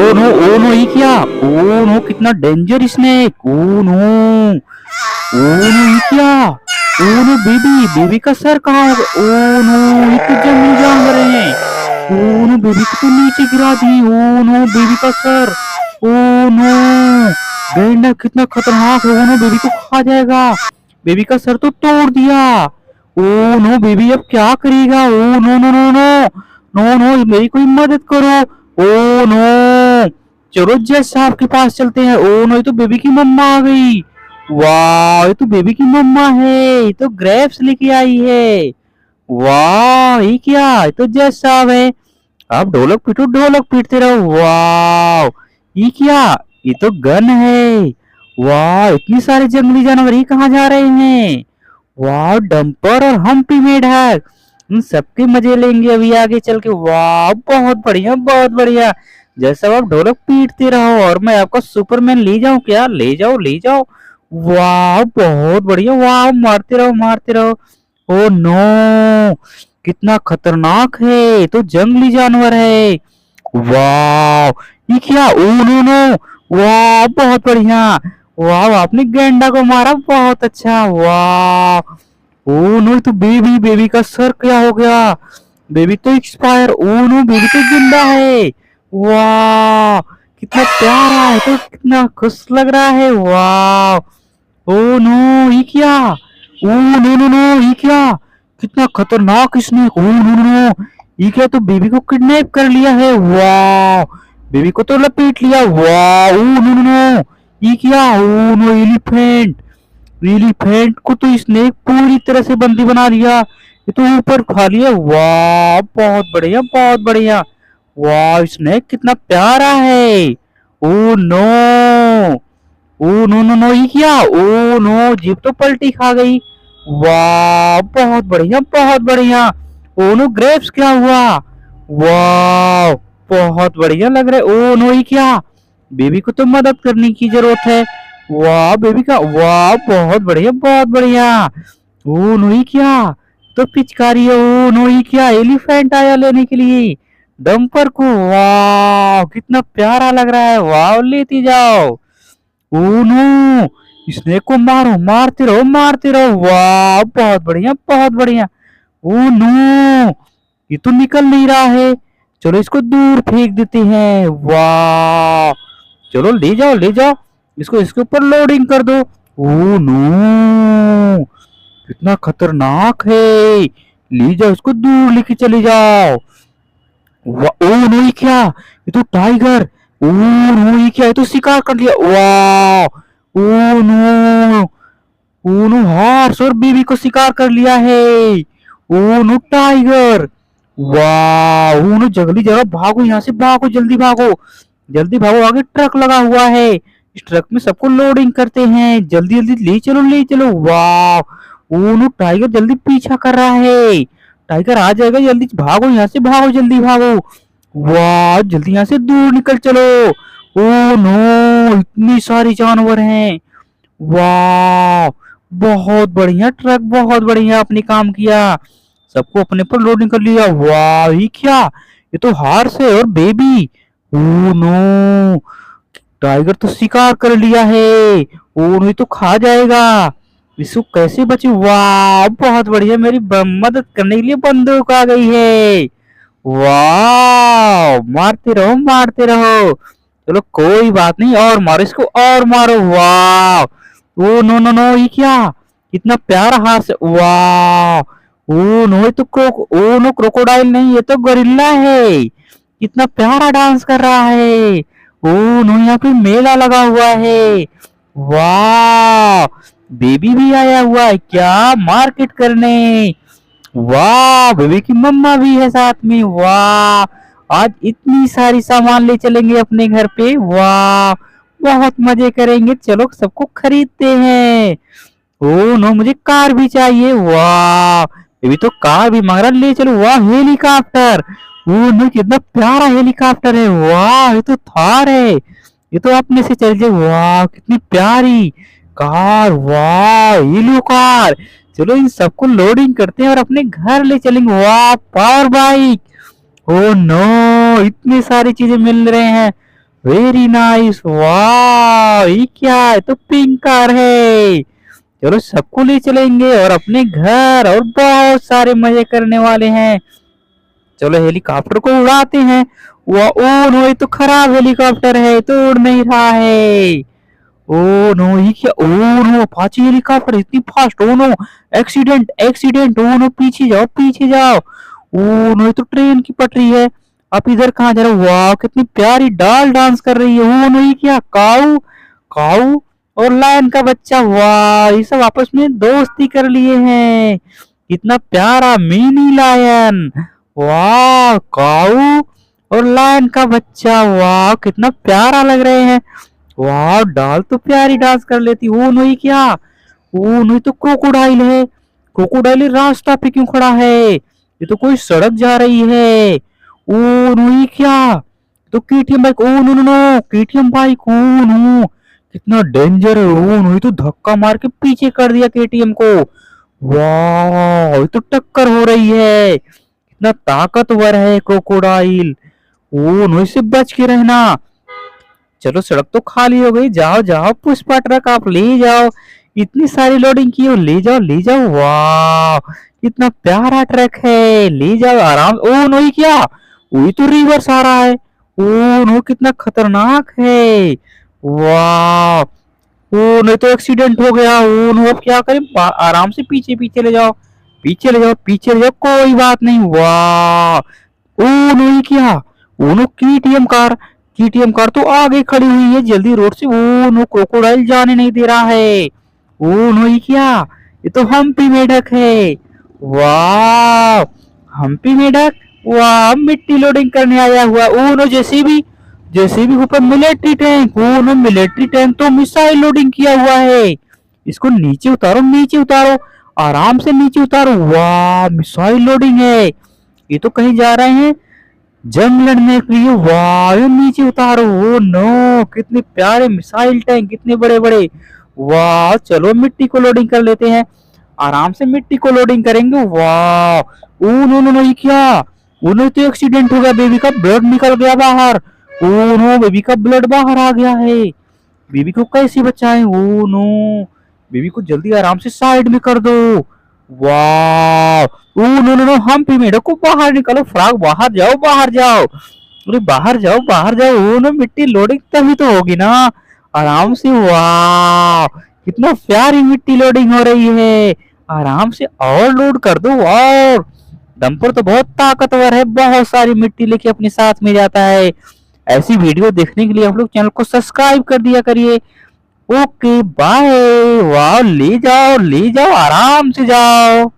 ओ no ये क्या? Oh no कितना danger snake. Oh no, oh no ये क्या? ओ नो बेबी, बेबी का सर कहाँ है? ओ नो ये तो जंगली जानवर है। ओ नो बेबी को तो नीचे गिरा दी। ओ नो बेबी का सर। ओ नो गैंडा कितना खतरनाक है। ओ नो बेबी को खा जाएगा। बेबी का सर तो तोड़ दिया। ओ नो बेबी अब क्या करेगा? Oh no no no no no no मेरी कोई मदद करो। ओ नो चलो जज साहब के पास चलते हैं। ओ नो ये तो बेबी की मम्मा आ गई। वाह ये तो बेबी की मम्मा है। ये तो ग्रेप्स लेके आई है। वाह ये क्या? ये तो जज साहब है। आप ढोलक पीटो, ढोलक पीटते रहो। वाह ये क्या? ये तो गन है। वाह इतनी सारे जंगली जानवर ये कहाँ जा रहे हैं? वाह डंपर और हम्पी मेड है। इन सबके मजे लेंगे अभी आगे चल के। वाह बहुत बढ़िया, बहुत बढ़िया। जैसा आप ढोलक पीटते रहो और मैं आपका सुपरमैन ले जाऊं क्या? ले जाओ ले जाओ। वाह बहुत बढ़िया। वाह मारते रहो मारते रहो। ओ नो कितना खतरनाक है। ये तो जंगली जानवर है। वाह ये क्या? Oh no no. वाह बहुत बढ़िया। वाह आपने गैंडा को मारा, बहुत अच्छा। वाह ओ नो तो बेबी, बेबी का सर क्या हो गया? बेबी तो एक्सपायर। ओ नो बेबी तो जिंदा है। वाह कितना प्यारा है, तो कितना खुश लग रहा है। वाह ओ नो ये क्या? ओ नो नो नो ये क्या? कितना खतरनाक snake. Oh no no no ये क्या? तो बेबी को किडनैप कर लिया है। वाह बेबी को तो लपेट लिया। वाह ओ नो नो नो ये क्या? ओ नो एलिफेंट, एलिफेंट को तो स्नेक पूरी तरह से बंदी बना लिया। ये तो ऊपर खा लिया। वाह बहुत बढ़िया, बहुत बढ़िया। वाह स्नेक कितना प्यारा है। Oh no, oh no no no ये क्या? ओ नो जीप तो पलटी खा गई। वाह बहुत बढ़िया, बहुत बढ़िया। ओ नो ग्रेप्स क्या हुआ? वाह बहुत बढ़िया लग रहा है। ओ नो ये क्या? बेबी को तो मदद करने की जरूरत है। वाह बेबी का, वाह बहुत बढ़िया, बहुत बढ़िया। ओ नो ये क्या? तो पिचकारी है। ओ नो ये क्या? एलिफेंट आया लेने के लिए डंपर को। वाह कितना प्यारा लग रहा है। वाह लेती जाओ। ओ नो स्नेक को मारो, मारते रहो मारते रहो। वाह बहुत बढ़िया, बहुत बढ़िया। ओ नो ये तो निकल नहीं रहा है। चलो इसको दूर फेंक देते हैं। वाह चलो ले जाओ ले जाओ, इसको इसके ऊपर लोडिंग कर दो। ओ नो कितना खतरनाक है। ले जाओ इसको दूर लेके चले जाओ। ओ नो ये क्या? ये तो टाइगर। ओ नो ये क्या? ये तो शिकार कर लिया। वाह oh no, oh no horse और बीवी को शिकार कर लिया है। Oh no tiger. वाह ओ नो जंगली जगह भागो, यहाँ से भागो, जल्दी भागो, जल्दी भागो, आगे ट्रक लगा हुआ है। इस ट्रक में सबको लोडिंग करते हैं। जल्दी जल्दी ले चलो ले चलो। वाह ओ नो टाइगर जल्दी पीछा कर रहा है। टाइगर आ जाएगा, जल्दी भागो, यहाँ से भागो, जल्दी भागो। वाह जल्दी यहाँ से दूर निकल चलो। ओ नो इतनी सारी जानवर हैं। वाह बहुत बढ़िया ट्रक, बहुत बढ़िया आपने काम किया। सबको अपने पर लोडिंग कर लिया। वाह ये क्या? ये तो हार्स है और बेबी। ओ नो टाइगर तो शिकार कर लिया है। ओ नो ये तो खा जाएगा। इसको कैसे बचे? वाह बहुत बढ़िया, मेरी मदद करने के लिए बंदूक आ गई है। वाह मारते रहो मारते रहो। चलो कोई बात नहीं, और मारो इसको और मारो। वाह ओ नो नो नो ये क्या? कितना प्यारा हाथ। वाह ओ नो ये तो ओ नो क्रोकोडाइल नहीं, ये तो गोरिल्ला है। कितना प्यारा डांस कर रहा है। ओ नो यहाँ पे मेला लगा हुआ है। वाह बेबी भी आया हुआ है क्या मार्केट करने? वाह बेबी की मम्मा भी है साथ में। वाह आज इतनी सारी सामान ले चलेंगे अपने घर पे। वाह बहुत मजे करेंगे। चलो सबको खरीदते हैं। ओ नो मुझे कार भी चाहिए। वाह बेबी तो कार भी मांग रहा, ले चलो। वाह हेलीकॉप्टर। ओ नो कितना प्यारा हेलीकॉप्टर है। वाह ये तो थार है, ये तो अपने से चल जाए। वाह कितनी प्यारी कार। वाह येलो कार। चलो इन सबको लोडिंग करते हैं और अपने घर ले चलेंगे। वाह पावर बाइक। ओ नो इतनी सारी चीजें मिल रहे हैं। वेरी नाइस, वाह ये क्या है, तो पिंक कार है। चलो सबको ले चलेंगे और अपने घर और बहुत सारे मजे करने वाले हैं। चलो हेलीकॉप्टर को उड़ाते हैं। वाह, ओ नो ये तो खराब हेलीकॉप्टर है, तो उड़ नहीं रहा है। ओ नो ये क्या, ओ नो अपाची हेलीकॉप्टर इतनी fast, oh no accident accident, oh no पीछे जाओ पीछे जाओ। ओ नो ये तो ट्रेन की पटरी है। आप इधर कहाँ जा रहे हो, वाह कितनी प्यारी डाल डांस कर रही है। ओ नो ये क्या, काऊ काऊ और लायन का बच्चा, वाह ये सब आपस में दोस्ती कर लिए हैं। कितना प्यारा मिनी लायन, वाह काऊ और लायन का बच्चा, वाह कितना प्यारा लग रहे हैं। वाह डाल तो प्यारी डांस कर लेती। वो नहीं क्या, वो नहीं तो क्रोकोडाइल है। क्रोकोडाइल रास्ता पे क्यों खड़ा है, ये तो कोई सड़क जा रही है। ओ नहीं क्या, तो KTM bike, oh no no no KTM bike, oh no कितना डेंजर है। ओ नहीं तो धक्का मार के पीछे कर दिया केटीएम को। वाह ये तो टक्कर हो रही है, कितना ताकतवर है क्रोकोडाइल। ओ नो इससे बच के रहना। चलो सड़क तो खाली हो गई, जाओ जाओ पुष्पा ट्रक आप ले जाओ। इतनी सारी लोडिंग की हो, ले जाओ ले जाओ। वाह इतना प्यारा ट्रक है, ले जाओ आराम। ओ नो ये क्या, वही तो रिवर्स आ रहा है। ओ नो कितना खतरनाक है। वाह ओ नहीं तो एक्सीडेंट हो गया। ओ नो अब क्या करें, आराम से पीछे पीछे ले जाओ, पीछे ले जाओ पीछे ले जाओ, कोई बात नहीं। वाह ओ नो ये क्या, oh no KTM car, KTM car तो आगे खड़ी हुई है जल्दी रोड से। ओ नो क्रोकोडाइल जाने नहीं दे रहा है। ओ नो ये क्या, ये तो हम्पी मेढक है। वाह हम्पी मेढक, वाह मिट्टी लोडिंग करने आया हुआ। ओ नो जेसीबी, जेसीबी के ऊपर military tank. Oh no military tank तो मिसाइल लोडिंग किया हुआ है। इसको नीचे उतारो नीचे उतारो, आराम से नीचे उतारो। वाह मिसाइल लोडिंग है, ये तो कहीं जा रहे हैं जंग लड़ने के लिए। वाह ये नीचे उतारो। ओ नो कितने प्यारे मिसाइल टैंक, कितने बड़े बड़े। वाह चलो मिट्टी को लोडिंग कर लेते हैं, आराम से मिट्टी को लोडिंग करेंगे। वाह ओ नो नो नो ये क्या, ओ नो तो एक्सीडेंट हो गया, बेबी का ब्लड निकल गया बाहर। ओ नो बेबी का ब्लड बाहर आ गया है, बेबी को कैसे बचाएं। ओ नो बेबी को जल्दी आराम से साइड में कर दो। वाह ओ नो नो नो हम भी मेढक को बाहर निकालो, फ्रॉग बाहर जाओ बाहर जाओ, अरे बाहर जाओ बाहर जाओ। ओ नो मिट्टी लोडिंग तभी तो होगी ना आराम से। वाह कितना प्यारी मिट्टी लोडिंग हो रही है, आराम से और लोड कर दो। और डंपर तो बहुत ताकतवर है, बहुत सारी मिट्टी लेके अपने साथ में जाता है। ऐसी वीडियो देखने के लिए आप लोग चैनल को सब्सक्राइब कर दिया करिए। Okay bye. वाह ले जाओ आराम से जाओ।